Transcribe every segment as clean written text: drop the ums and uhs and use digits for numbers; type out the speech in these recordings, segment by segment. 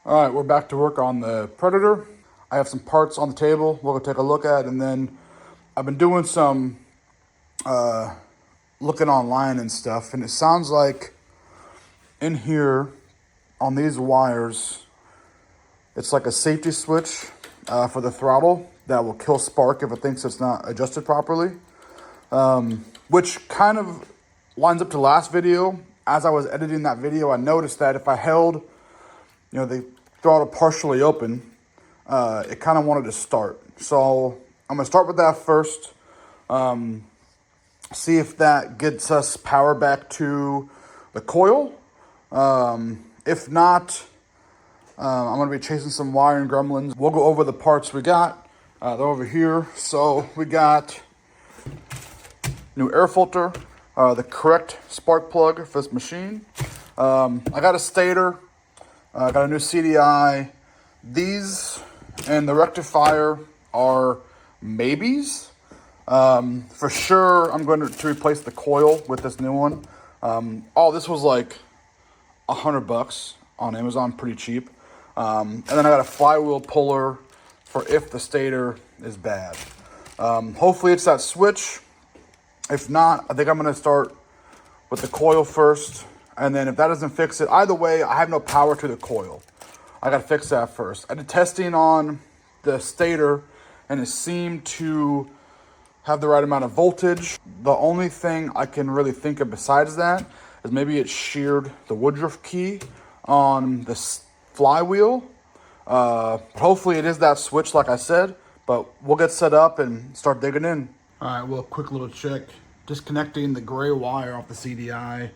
All right, we're back to work on the Predator. I have some parts on the table we're gonna take a look at, and then I've been doing some looking online and stuff, and it sounds like in here on these wires, it's like a safety switch for the throttle that will kill spark if it thinks it's not adjusted properly, which kind of lines up to last video. As I was editing that video, I noticed that if I held, the throttle partially open, it kind of wanted to start. So I'm gonna start with that first. See if that gets us power back to the coil. If not, I'm gonna be chasing some wiring gremlins. We'll go over the parts we got. They're over here. So we got new air filter, the correct spark plug for this machine. I got a stator. I got a new CDI. These and the rectifier are maybes. For sure, I'm going to replace the coil with this new one. This was like $100 on Amazon, pretty cheap. And then I got a flywheel puller for if the stator is bad. Hopefully it's that switch. If not, I think I'm going to start with the coil first. And then if that doesn't fix it, either way, I have no power to the coil. I got to fix that first. I did testing on the stator, and it seemed to have the right amount of voltage. The only thing I can really think of besides that is maybe it sheared the Woodruff key on the flywheel. Hopefully it is that switch, like I said, but we'll get set up and start digging in. All right, well, quick little check. Disconnecting the gray wire off the CDI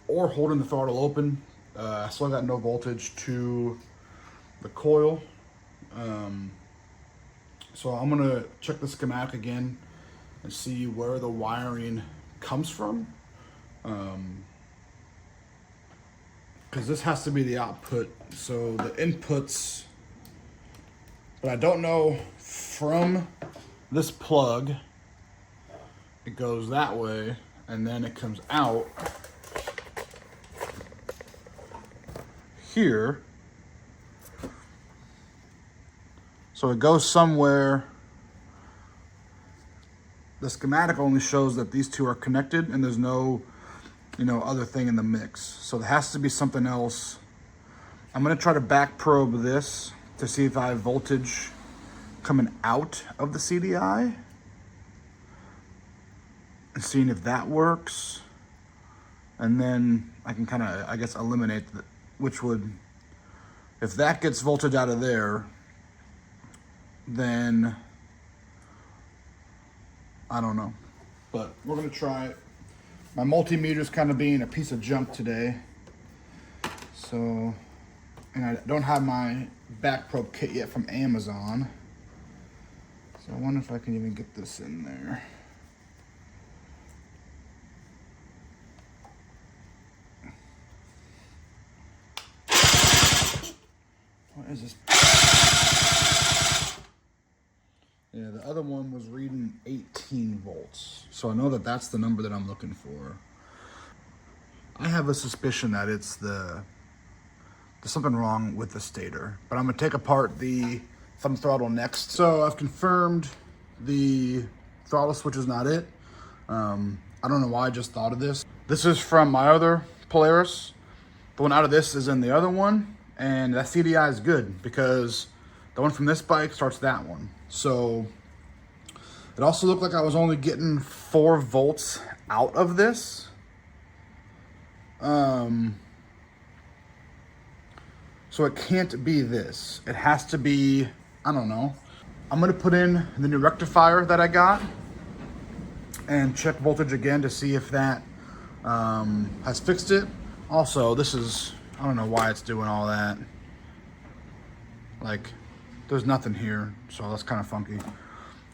or holding the throttle open. I still got no voltage to the coil. So I'm gonna check the schematic again and see where the wiring comes from. Because this has to be the output. So the inputs, but I don't know, from this plug, it goes that way and then it comes out here. So it goes somewhere. The schematic only shows that these two are connected and there's no, other thing in the mix. So there has to be something else. I'm gonna try to back probe this to see if I have voltage coming out of the CDI and seeing if that works. And then I can kind of, I guess, eliminate which would, if that gets voltage out of there, then I don't know, but we're gonna try it. My multimeter's kind of being a piece of junk today. So, and I don't have my back probe kit yet from Amazon. So I wonder if I can even get this in there. What is this? Yeah, the other one was reading 18 volts. So I know that that's the number that I'm looking for. I have a suspicion that there's something wrong with the stator, but I'm gonna take apart the thumb throttle next. So I've confirmed the throttle switch is not it. I don't know why I just thought of this. This is from my other Polaris. The one out of this is in the other one, and that CDI is good because the one from this bike starts that one. So it also looked like I was only getting 4 volts out of this. So it can't be this. It has to be, I don't know. I'm gonna put in the new rectifier that I got and check voltage again to see if that has fixed it. Also, this is, I don't know why it's doing all that. Like, there's nothing here, so that's kind of funky.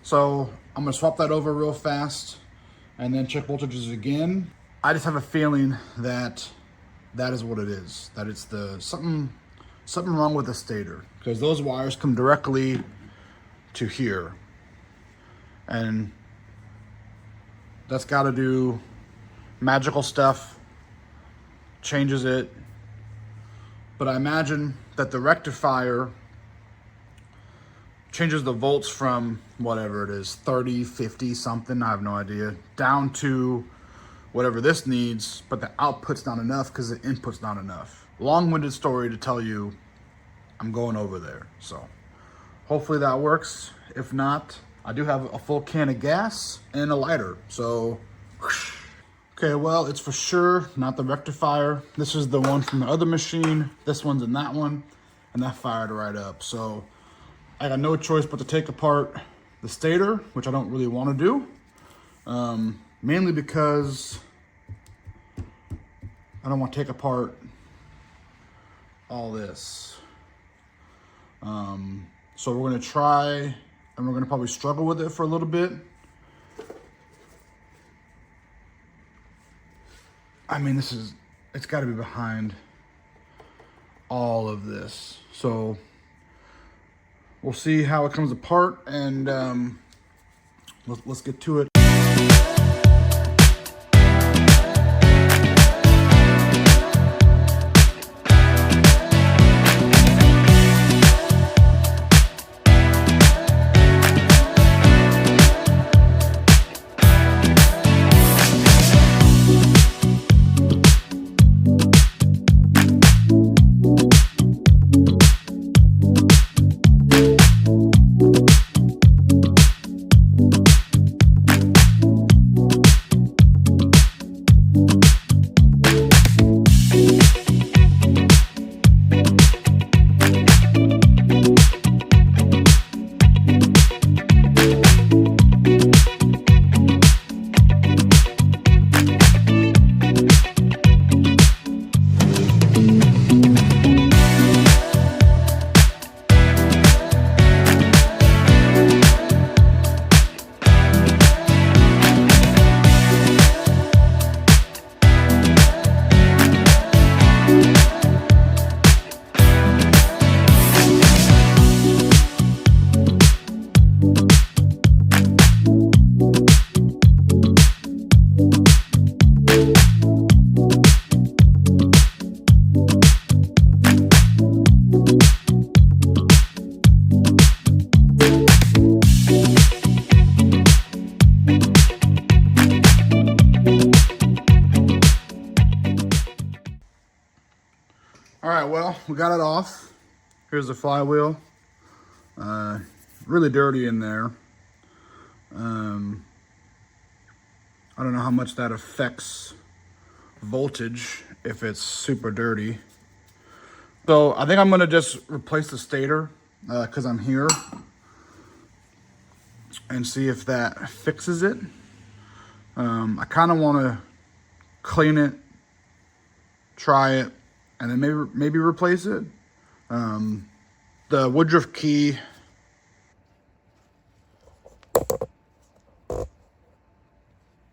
So I'm gonna swap that over real fast and then check voltages again. I just have a feeling that that is what it is. That it's something wrong with the stator, because those wires come directly to here. And that's gotta do magical stuff, changes it, but I imagine that the rectifier changes the volts from whatever it is, 30, 50, something, I have no idea, down to whatever this needs, but the output's not enough because the input's not enough. Long-winded story to tell you I'm going over there. So hopefully that works. If not, I do have a full can of gas and a lighter. So, okay, well, it's for sure not the rectifier. This is the one from the other machine. This one's in that one, and that fired right up. So I got no choice but to take apart the stator, which I don't really want to do. Mainly because I don't want to take apart all this. So we're going to try, and we're going to probably struggle with it for a little bit. I mean, it's got to be behind all of this. So we'll see how it comes apart, and let's get to it. All right, well, we got it off. Here's the flywheel. Really dirty in there. I don't know how much that affects voltage if it's super dirty. So I think I'm gonna just replace the stator because I'm here and see if that fixes it. I kind of want to clean it, try it, and then maybe replace it. The Woodruff key,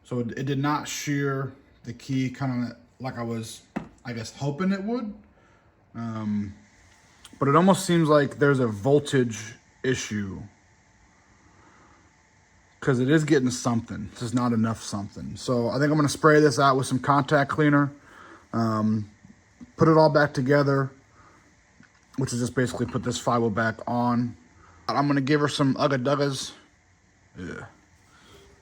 so it did not shear the key kind of like I was, I guess, hoping it would. But it almost seems like there's a voltage issue because it is getting something. This is not enough something. So I think I'm gonna spray this out with some contact cleaner. Put it all back together, which is just basically put this flywheel back on. I'm gonna give her some Ugga Duggas. Yeah.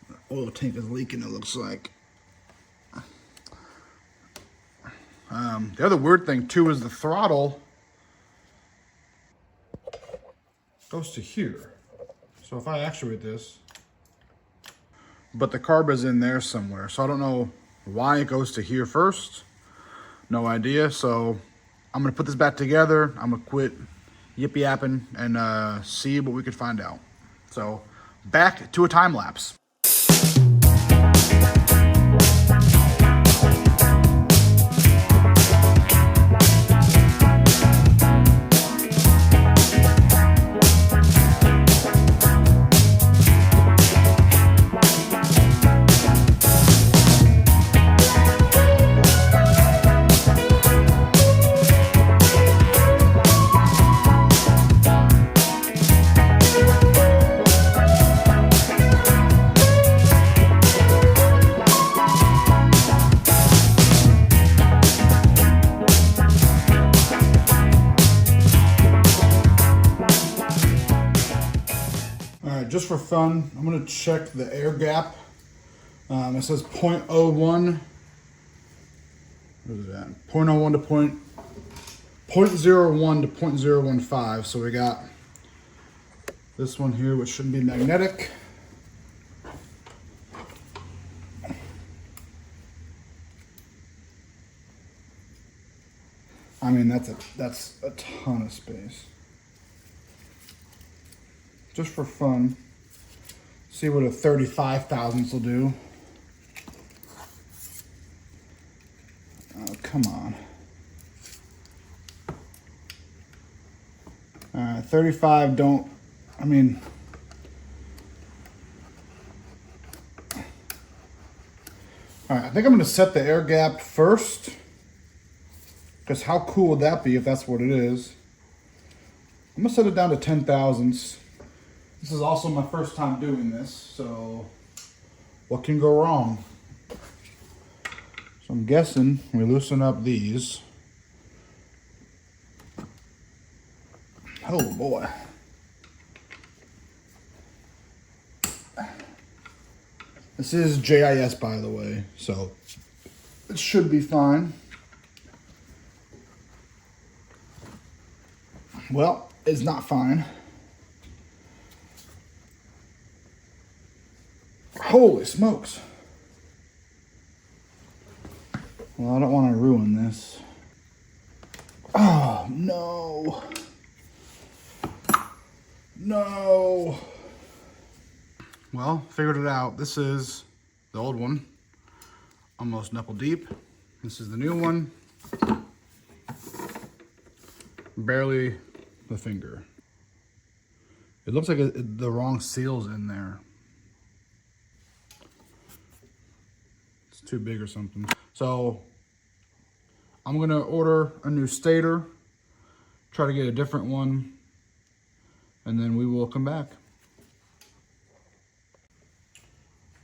The oil tank is leaking, it looks like. The other weird thing too is the throttle goes to here. So if I actuate this, but the carb is in there somewhere. So I don't know why it goes to here first. No idea. So I'm gonna put this back together. I'm gonna quit yippee-yapping and see what we could find out. So back to a time lapse. just for fun, I'm gonna check the air gap. It says 0.01. What is that? 0.01 to 0.01 to 0.015. So we got this one here, which shouldn't be magnetic. I mean, that's a ton of space. Just for fun. See what a 35 thousandths will do. Oh, come on. 35 don't, I mean, all right, I think I'm gonna set the air gap first, because how cool would that be if that's what it is? I'm gonna set it down to 10 thousandths. This is also my first time doing this, so what can go wrong? So I'm guessing we loosen up these. Oh boy. This is JIS, by the way, so it should be fine. Well, it's not fine. Holy smokes. Well, I don't want to ruin this. Oh, no. No. Well, figured it out. This is the old one, almost knuckle deep. This is the new one, barely the finger. It looks like the wrong seal's in there. It's too big or something. So I'm gonna order a new stator, try to get a different one, and then we will come back.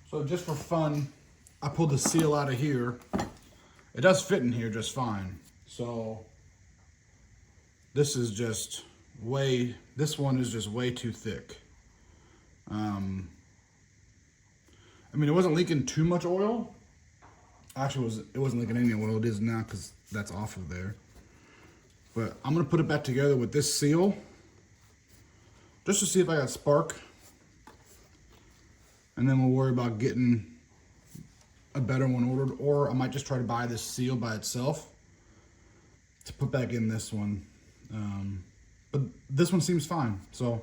So just for fun, I pulled the seal out of here. It does fit in here just fine. So this is just this one is just way too thick. I mean, it wasn't leaking too much oil. Actually, it wasn't leaking any oil. It is now because that's off of there. But I'm gonna put it back together with this seal just to see if I got spark. And then we'll worry about getting a better one ordered, or I might just try to buy this seal by itself to put back in this one. But this one seems fine. So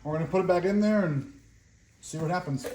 we're gonna put it back in there and see what happens.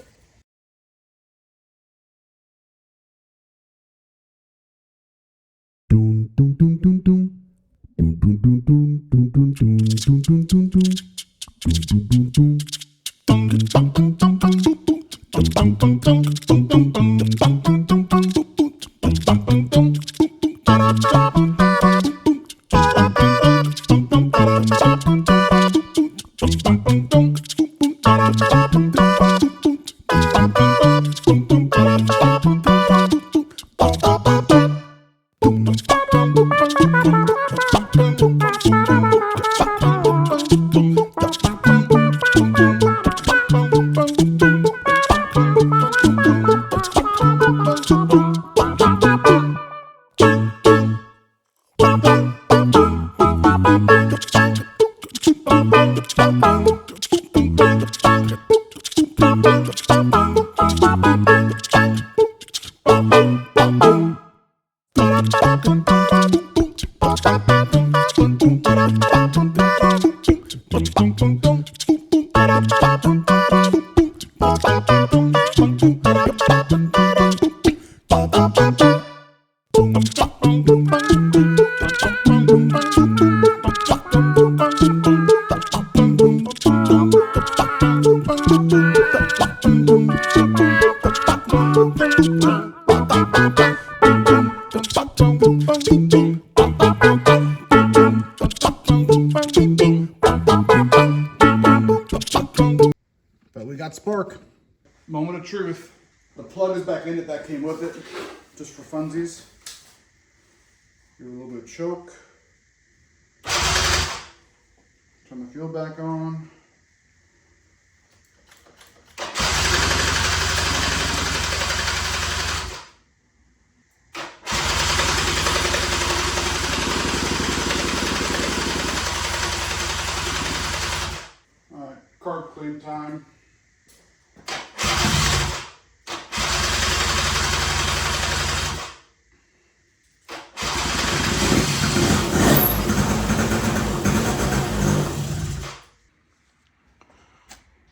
But we got spark. Moment of truth. The plug is back in it that came with it, just for funsies. Give it a little bit of choke. Turn the fuel back on. car clean time.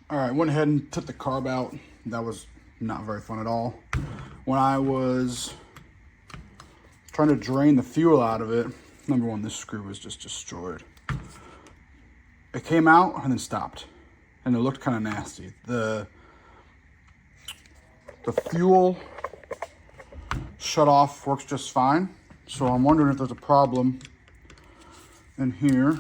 All right, went ahead and took the carb out. That was not very fun at all. When I was trying to drain the fuel out of it, number one, this screw was just destroyed. It came out and then stopped, and it looked kind of nasty. The fuel shut off works just fine, so I'm wondering if there's a problem in here.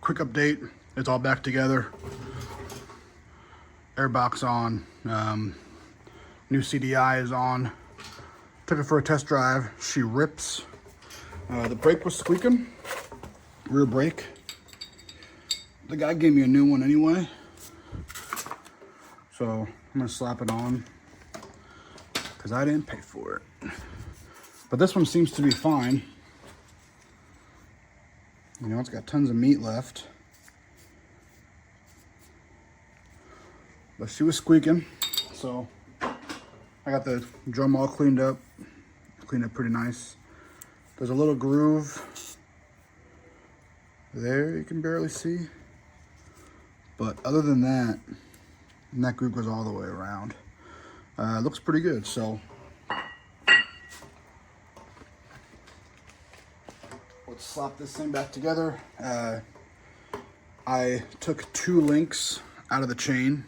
Quick update, it's all back together. Airbox on, new CDI is on. Took it for a test drive, she rips. The brake was squeaking, rear brake. The guy gave me a new one anyway, so I'm gonna slap it on because I didn't pay for it. But this one seems to be fine. You know, it's got tons of meat left. But she was squeaking, so I got the drum all cleaned up pretty nice. There's a little groove there you can barely see. But other than that, and that groove goes all the way around. It looks pretty good, so. Let's slap this thing back together. I took 2 links out of the chain.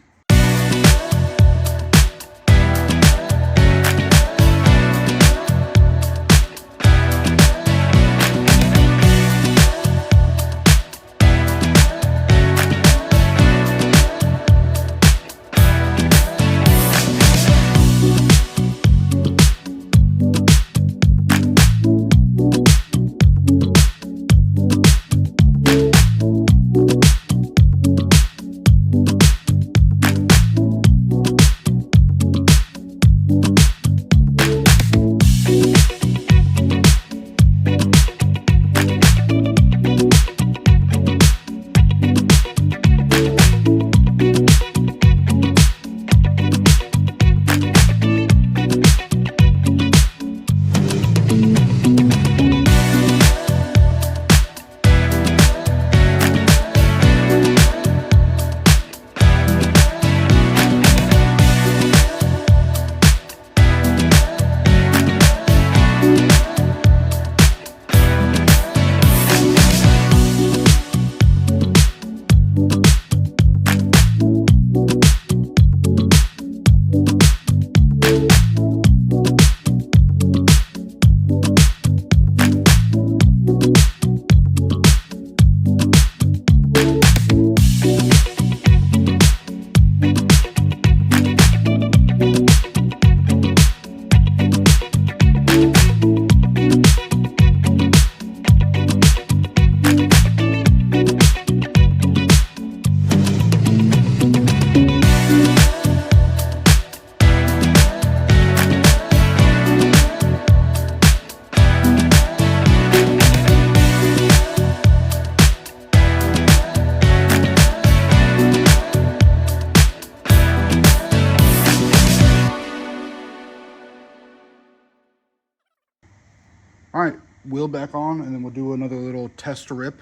wheel back on, and then we'll do another little test rip.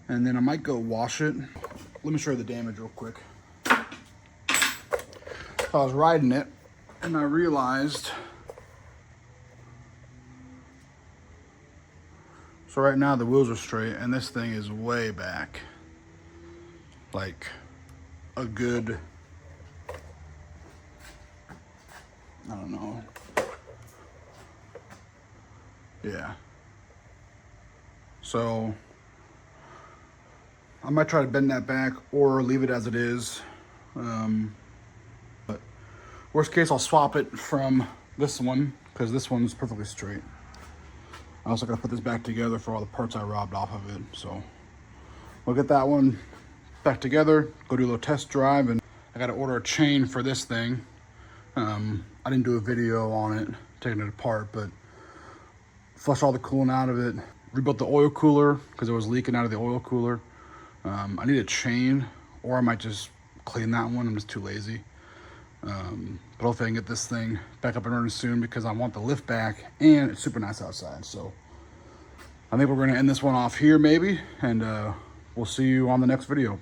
And then I might go wash it. Let me show you the damage real quick. So I was riding it, and I realized, so right now the wheels are straight, and this thing is way back. Like a good, I don't know. Yeah. So I might try to bend that back or leave it as it is. But worst case, I'll swap it from this one because this one's perfectly straight. I also gotta put this back together for all the parts I robbed off of it. So we'll get that one back together, go do a little test drive, and I gotta order a chain for this thing. I didn't do a video on it, taking it apart, but flush all the coolant out of it, rebuilt the oil cooler because it was leaking out of the oil cooler. I need a chain, or I might just clean that one. I'm just too lazy. But hopefully I can get this thing back up and running soon because I want the lift back, and it's super nice outside. So I think we're gonna end this one off here maybe, and we'll see you on the next video.